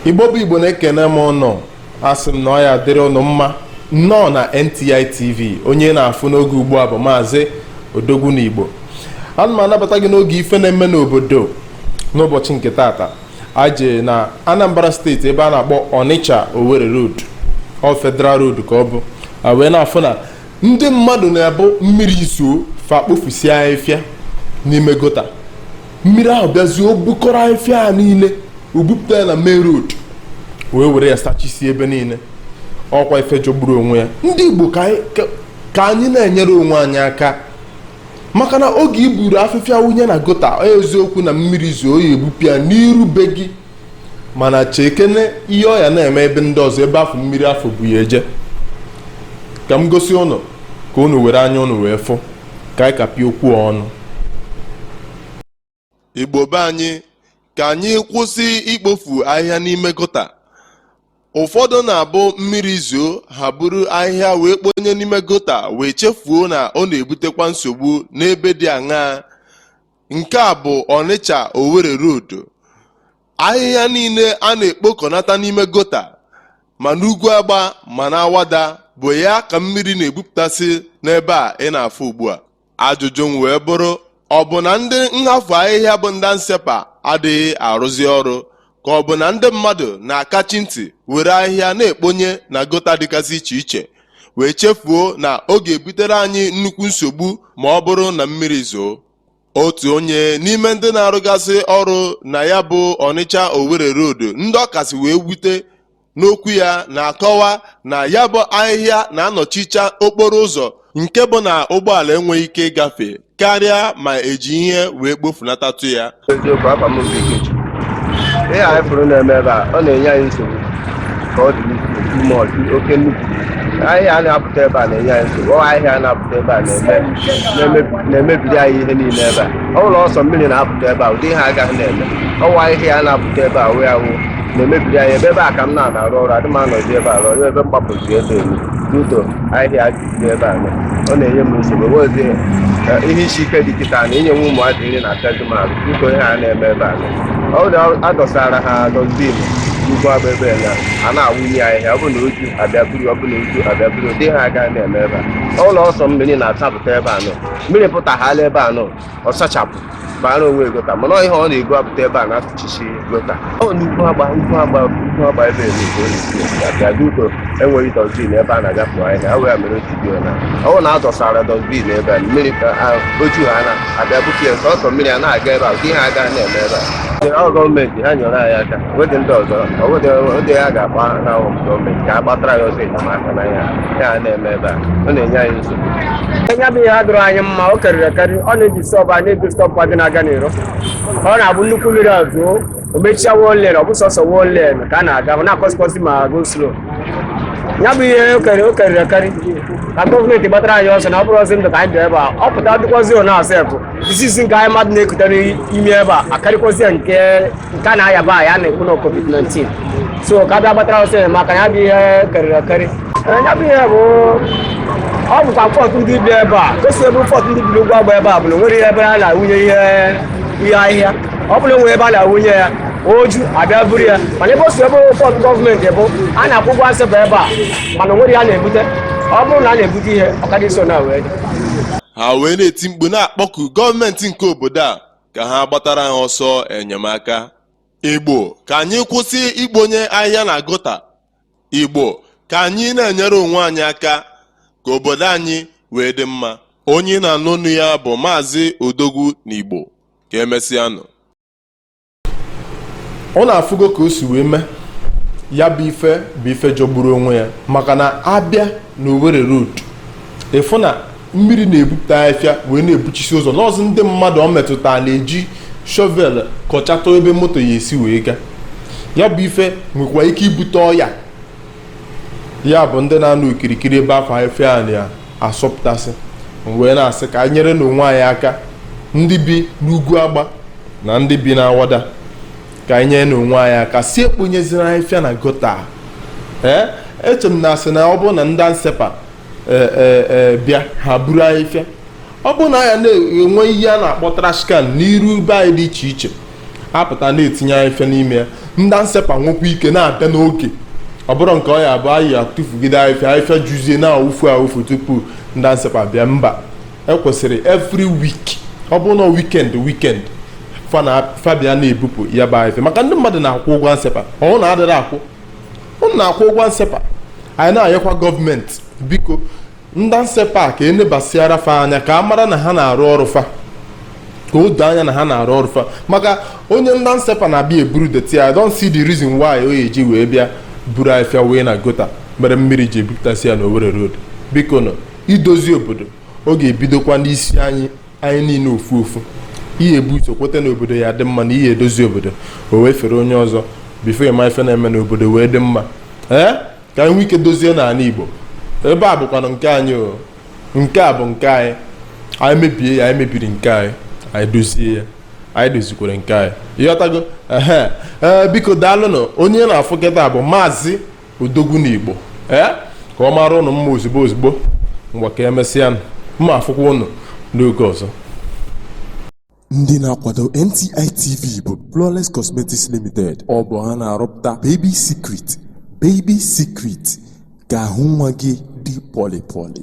Igbo bụ Igbo na-ekene m ụnụ, asị m na ọ ya dịrị ụnụ mma. Nnọọ na NTI TV, onye na-afụ n'oge ugbu a bụ Maazị Odogwu n'Igbo. Ana m anabata gị n'oge ife na-eme n'obodo n'ụbọchị nke tata. Aje na Anambra steeti ebe a na-akpọ Onitsha Owerri Road, ọ Federal Road ka ọ bụ. Wee na-afụ na ndị mmadụ na-ebu mmiri iso fa kpofusi ahịfịa n'ime gota. Mmiri ahụ bịazi o bukọrọ ahịfịa a niile, o bupụta ya na main road, wee were ya sachisi ebe niile. Ọkwa ife jọgburu onwe ya. Ndị Igbo ka anyị na-enyere onwe anyị aka, maka na oge iburu afịfịa wunye na gota, eziokwu na mmiri zoo ya ebupụ ya n'iru be gị, mana chekene ihe ọ ya na-eme ebe ndị ọzọ, ebe afọ mmiri afọ bụ ya eje. Ka m gosi ụnụ ka ụnụ were anya ụnụ wee fụ, ka anyị kapịa okwu ọnụ. Igbo be anyị, ka anyị kwụsị ikpofu ahịhịa n'ime gota. Ụfọdụ na-abụ mmiri zoo ha buru ahịhịa wee kponye n'ime gota, wee chefuo na ọ na-ebutekwa nsogbu n'ebe dị aṅaa. Nke a bụ Onitsha Owerri Road. Ahịhịa niile a na-ekpokọnata n'ime gota, ma n'ugwu agba ma na awada, bụ ya ka mmiri na-ebupụtasị n'ebe a ị na-afụ ugbu a. Ajụjụ m wee bụrụ, ọ bụ na ndị nhafu ahịhịa bụ ndansepa adịghị arụzi ọrụ, ka ọ bụ na ndị mmadụ na-akachi ntị were ahịhịa na-ekponye na gota dịgasị iche iche, wee chefuo na ọ ga-ebutere anyị nnukwu nsogbu ma ọ bụrụ na mmiri zoo? Otu onye n'ime ndị na-arụgasị ọrụ na ya bụ Onitsha Owerri Road, ndị ọkasị wee wute n'okwu ya, na-akọwa na ya bụ ahịhịa na-anọchicha okporo ụzọ, nke bụ na ụgbọala enweghị ike ịgafe karịa ma eji ihe wee kpofunatatu ya. Ihe anyị fụrụ na-eme ebe a, ọ na-enye anyị nsogbu ka ọ dị oke nnukwu. Ahịhịa a na-apụta ebe a na-enye anyị nsogbu. Ahịhịa a na-apụta ebe a na-emebiri anyị ihe niile ebe a. Ọ bụrụ ọsọ mmiri na-apụta ebe a, ụdị ihe agaghị na-eme. Ọnwa ahịhịa a na-apụta ebe a wee awụ na-emebiri anyị ebe a ka m na-arụ ọrụ, adị m anọzi ebe a rụọ ebe mgbapụzi ebe elu n'uto ahịhịa dị ebe a. Ọ na-enye m nsogbu. Ozi ihe isi ike dị kịta na inye nwa ụmụazị nri na akazi m arụ n'uto ihe a na-eme ebe a. Ọ dọsara ha dọzbin ugwu agba ebe a na-awụnye ahịhịa. Ọ bụ na oju abịa buru, ọ bụ na oju abịa buru, ụdị ha agaghị na-eme ebe a. Ụlọ ọsọ mmiri na-atapụta ebe a nọ, mmiri pụtaghala ebe a nọ, ọ sachapụ bara onwe gota, mana ihe ọ na-ego apụta ebe a na-atụchichi gota. Ọ na ugwu agba ebe abịa duto enweghị dọzbin ebe a na-agapụ ahịhịa. Wee mere ojidio na ọ na-adọsara dọzbin ebe a, mmiri oju ha na-abịa bupụ ya, ọsọ mmiri a na-aga ebe a, ụdị ha agaghị na-eme ebe a. Ọ gọọmenti ha nyere anyị aka, wedị ndị ọzọ ọwụdị ya ga-agba na gọọmenti ka a gbatara ya ọsọ enyemaka na ya na-eme ebe a. Ọ na-enye anyị nsogbu. Nya bụ ihe a dụrụ anyị mma, o karịrị akarị. Ọ na-eji stọpụ a na-ebi stọpụ dị na-aga n'iro. Ọ na-abụ nnukwu mmiri azụ, o mechia wọlen, ọ bụ sọsọ wọlen ka a na-aga, ọ na-akọsịkọsị ma go slow. Ya bụ ihe o karịrị akarị ka gọọmenti gbatara anyị ọsọ, na ọ bụrụ ọzọ ndụ ka anyị dị ebe a. Ọ pụta dịkwazị ọ na-asepụ isisi nke anyị mmadụ na-ekute n'ime ebe a akarịkwazị nke a na-ayaba anyị a na-ekwu na COVID-19. So ka bịa gbatara ọsọ enyemaka, ya bụ ihe karịrị akarị. Ya bụ ihe bụ ọ bụkwa fọt ndị bi ebe a, gosi ebe fọt ndị bi n'ugwu agba ebe a bụ na nwere ebe a na-awụnye ihe ahịhịa. Ọ bụla nwere ebe a na-awụnye ya, oju abịa buru ya. Mana ebe o si ebe fọt gọọmenti bụ a na-akwụ ụgwọ nsepụ ebe a, mana nwere ya na-ebute. Ọ bụrụ na a na-ebute ihe, ọ ka dị so na wee ha wee na-eti mkpu na-akpọku gọọmenti nke obodo a ka ha gbatara ha ọsọ enyemaka. Igbo, ka anyị kwụsị ikponye ahịhịa na gota. Igbo, ka anyị na-enyere onwe anyị aka ka obodo anyị wee dị mma. Onye na-anụ ọnụ ya bụ Maazị Odogwu n'Igbo. Ka emesịanụ. Ọ na-afụgo ka o si wee mee ya bụ ife jọgburu onwe ya, maka na abịa na Owerri Road, ịfụ na mmiri na-ebupụta ahịfịa wee na-ebuchisi ụzọ n'ọzọ. Ndị mmadụ ọ metụta na-eji shovel kọchata ebe moto ya esi wee gaa. Ya bụ ife nwekwa ike ibute ọya. Ya bụ ndị na-anọ okirikiri ebe afọ ahịfịa a na-asọpụtasị, wee na-asị ka anyị nyere n'onwe anyị aka, ndị bi n'ugwu agba na ndị bi na awada, ka anyị nyere n'onwe anyị aka si ekponyeziri ahịfịa na gota. Eche m na asị na ọ bụrụ na ndị nsepa bịa ha buru ahịfịa, ọ bụrụ na ya na-enwe ihe a na-akpọ trash can n'iru be anyị dị iche iche, apụta na-etinye ife n'ime ya ndị nsepa nwekwa ike na-abịa n'oge ọ bụrụ nke ọ ya bụ anyị atụfugide ahịfịa juzie na-awụfu tupu ndị nsepa bịa mba ekwesịrị every week ọ bụrụ na weekend fabia na-ebupụ ya bụ ahịfịa maka ndị mmadụ na-akwụ ụgwọ nsepa ọ na-adịrị akwụ ụnụ na-akwụ ụgwọ nsepa anyị na-ayọkwa gọọmenti biko ndị nsepa ka enebasịara fa anya ka a mara na ha na-arụ ọrụ fa ka o doo anya na ha na-arụ ọrụ fa maka onye ndị nsepa na-abịa eburu deti I don't see the reason why o eji wee bịa buru ahịfịa wee na gota mere mmiri ji ebupụtasị ya n'Owerri road biko nọ idozi obodo ọ ga-ebidokwa n'isi anyị niile ofu ihe ebu uche kweta na obodo ya dị mma na ihe edozi obodo o wee fere onye ọzọ bifo ịma ife na-eme n'obodo wee dị mma ka anyị nwee ike dozie n'ala Igbo ebe a bụkwanụ nke anyị nke a bụ nke anyị mebie ya anyị mebiri nke anyị dozie ya anyị dozikwere nke anyị ịghọtago biko daalụnụ onye na-afụ kịta bụ Maazị Odogunigbo ka ọ mara ụnụ mma ozugbo ngwa ka emesịa mma afụkwa ụnụ n'oge ọzọ. Ndị na-akwado NTI TV bụ Flawless Cosmetics Limited. Ọ bụ ha na-arụpụta Baby Secret ka ahụ nwa gị dị pọlị pọlị.